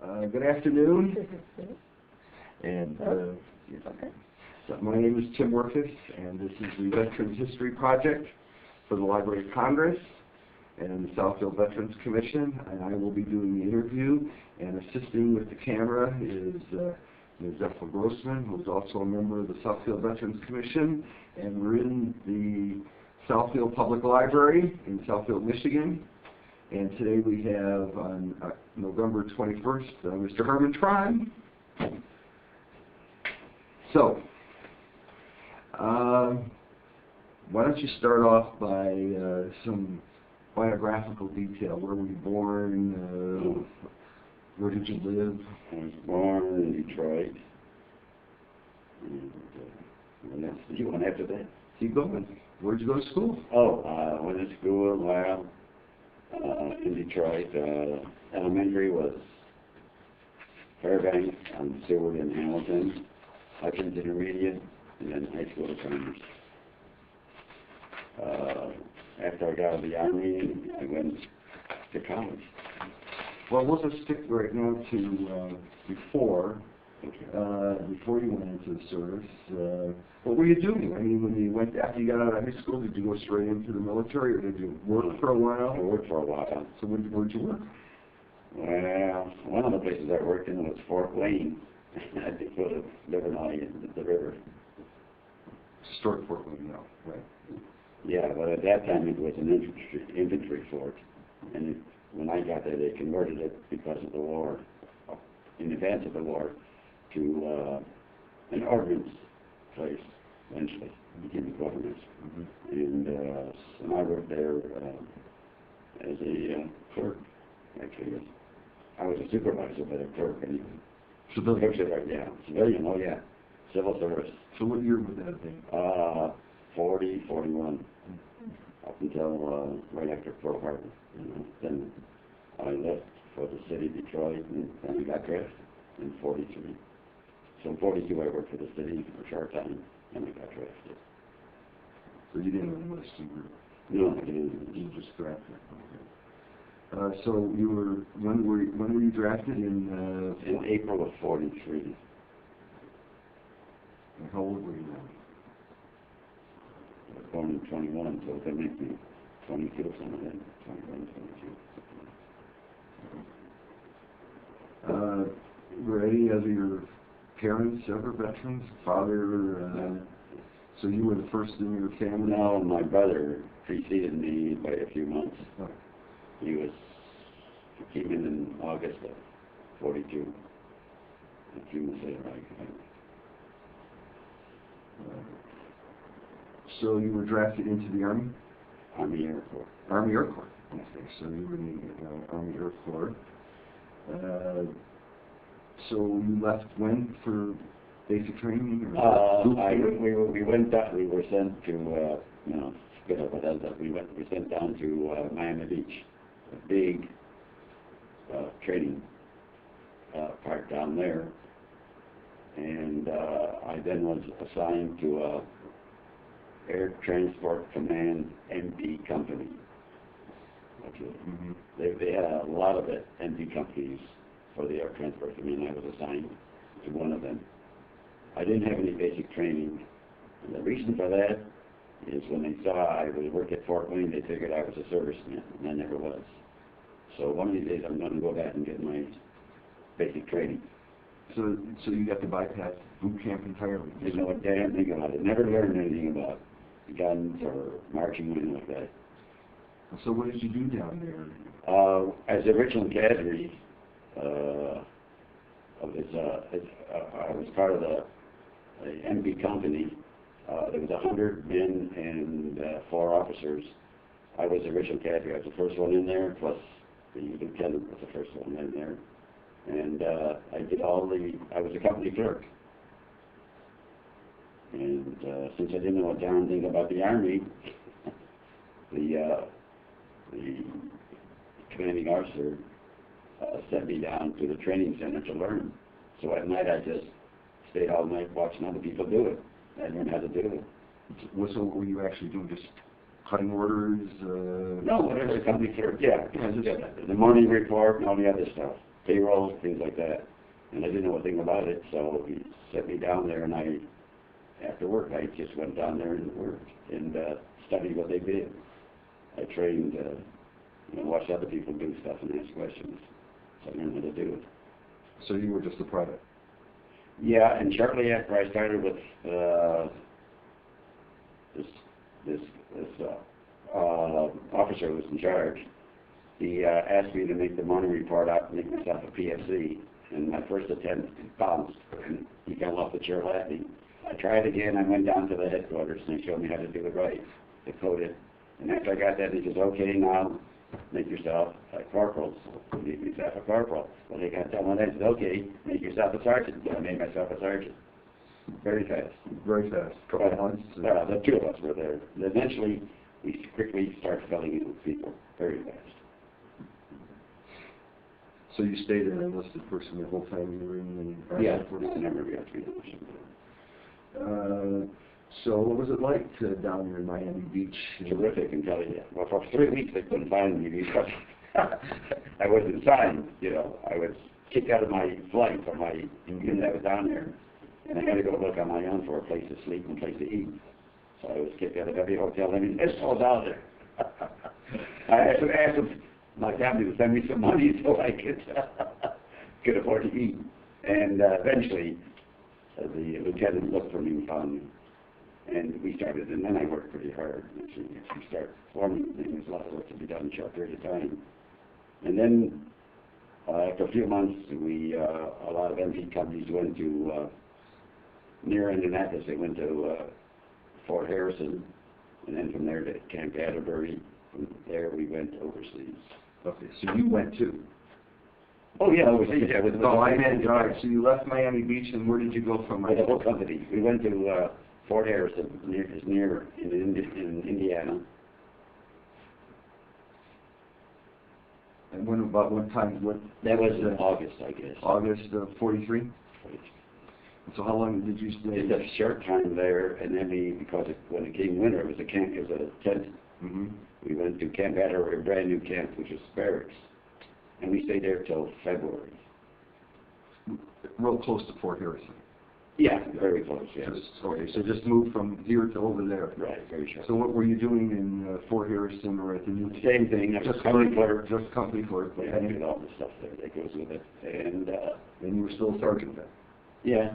Good afternoon. And so my name is Tim Workus, and this is the Veterans History Project for the Library of Congress and the Southfield Veterans Commission. And I will be doing the interview, and assisting with the camera is Ms. Ethel Grossman, who is also a member of the Southfield Veterans Commission. And we're in the Southfield Public Library in Southfield, Michigan. And today we have, on November 21st, Mr. Harmon Tron. So, why don't you start off by some biographical detail. Where were you born? Where did you live? I was born in Detroit. And you went after that? Keep going. Where'd you go to school? I went to school in Detroit. Elementary was Fairbanks on Seward and Hamilton. Hutchins Intermediate, and then high school at Commerce. After I got out of the Army, I went to college. Well, we'll just stick right now to before you went into the service. What were you doing? I mean, when you went after you got out of high school, did you go straight into the military, or did you work for a while? I worked for a while. So where'd you work? Well, one of the places I worked in was Fort Wayne. I think it was living on the river. Historic Fort Wayne, no, right? Yeah, but at that time it was an infantry fort, and when I got there, they converted it because of the war, in advance of the war, to an ordnance place. Eventually, it became a government, and I worked there as a clerk. Actually, I was a supervisor, but a clerk. And Civilian? Yeah, civilian, oh yeah. Civil service. So what year would that have been? 40, 41. Up until right after Pearl Harbor. Then I left for the city of Detroit, and then I got drafted in 43. So in 42 I worked for the city for a short time, and I got drafted. So you didn't enlist? No, I didn't. You just drafted. Okay. So when were you drafted in April of 43. And how old were you then? I was born in 21, so that makes me 22 or something like that. 21, 22. Were any of your parents ever veterans? Father? So you were the first in your family? No, my brother preceded me by a few months. Oh. He came in August of 42. A few months later, So you were drafted into the Army? Army Air Corps. Army Air Corps. Okay, so you were in the Army Air Corps. So you left when for basic training? We went down. We were sent to we were sent down to Miami Beach, a big training park down there, and I then was assigned to Air Transport Command MP company. Okay. They had a lot of MP companies for the Air Transport Command. I was assigned to one of them. I didn't have any basic training, and the reason for that is when they saw I was working at Fort Wayne, they figured I was a serviceman, and I never was. So one of these days I'm going to go back and get my basic training. So you got to bypass boot camp entirely? Didn't know a damn thing about it. Never learned anything about guns or marching or anything like that. So what did you do down there? As a Richland cadre, I was part of the MP company. There was 100 men and 4 officers. I was a Richland cadre. I was the first one in there, plus the lieutenant was the first one in there. And I did I was a company clerk. And since I didn't know a darn thing about the Army, the commanding officer sent me down to the training center to learn. So at night I just stayed all night watching other people do it. I learned how to do it. So what were you actually doing? Just cutting orders? No, whatever the company clerk. Yeah, the morning report and all the other stuff. payroll, things like that. And I didn't know a thing about it, so he sent me down there, and after work, I just went down there and worked and studied what they did. I trained, watched other people do stuff and ask questions, so I learned how to do it. So you were just a private? Yeah, and shortly after I started with this officer who was in charge, he asked me to make the morning report out and make myself a PFC. And my first attempt bounced, and he fell off the chair laughing. I tried again. I went down to the headquarters, and they showed me how to do it right. They coded. And after I got that, he says, okay, now make yourself a corporal. So make myself a corporal. Well, they got done with that. I said, okay, make yourself a sergeant. So I made myself a sergeant. Very fast. Very fast. Couple of months? The two of us were there. And eventually, we quickly started filling in with people. Very fast. So you stayed an enlisted person the whole time you were in the Army? Yeah, I never got to be so what was it like down there in Miami Beach? Terrific, and tell you. Well, for 3 weeks they couldn't find me because I wasn't signed. I was kicked out of my flight from my unit that was down there, and I had to go look on my own for a place to sleep and a place to eat. So I was kicked out of every hotel. I mean, it's all down there. I had to ask my family to send me some money so I could afford to eat. And eventually, the lieutenant looked for me and found me. And we started, and then I worked pretty hard. If you start forming things, there's a lot of work to be done in a short period of time. And then, after a few months, a lot of MP companies went to, near Indianapolis, they went to Fort Harrison, and then from there to Camp Atterbury. From there, we went overseas. Okay, so you went too? Oh, yeah, overseas, yeah. I meant, all right, so you left Miami Beach, and where did you go from Miami? The whole company. We went to Fort Harrison, near in Indiana. And about what time? That was in August, I guess. August of 43? So how long did you stay? It's a short time there, and then when it came winter, it was a tent. Mm-hmm. We went to Camp Atterbury, a brand new camp, which was barracks, and we stayed there till February. Real close to Fort Harrison. Yeah, very close. Yeah. Okay, so just moved from here to over there. Right, very short. So what were you doing in Fort Harrison or at the new? Same thing. Just company clerk. Just company clerk. Yeah, I did all the stuff there that goes with it, and you were still sergeant then. Yeah,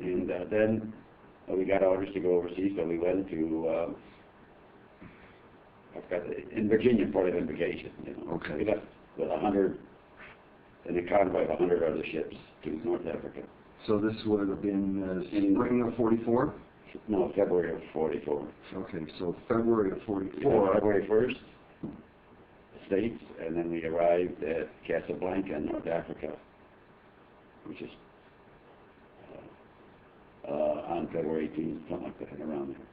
and then we got orders to go overseas, so we went to in Virginia for the vacation. Okay. We left with 100 in a convoy of 100 other ships to North Africa. So this would have been spring of 44? No, February of 44. Okay, so February of 44. February 1st, States, and then we arrived at Casablanca, North Africa, which is on February 18th, something like that, around there.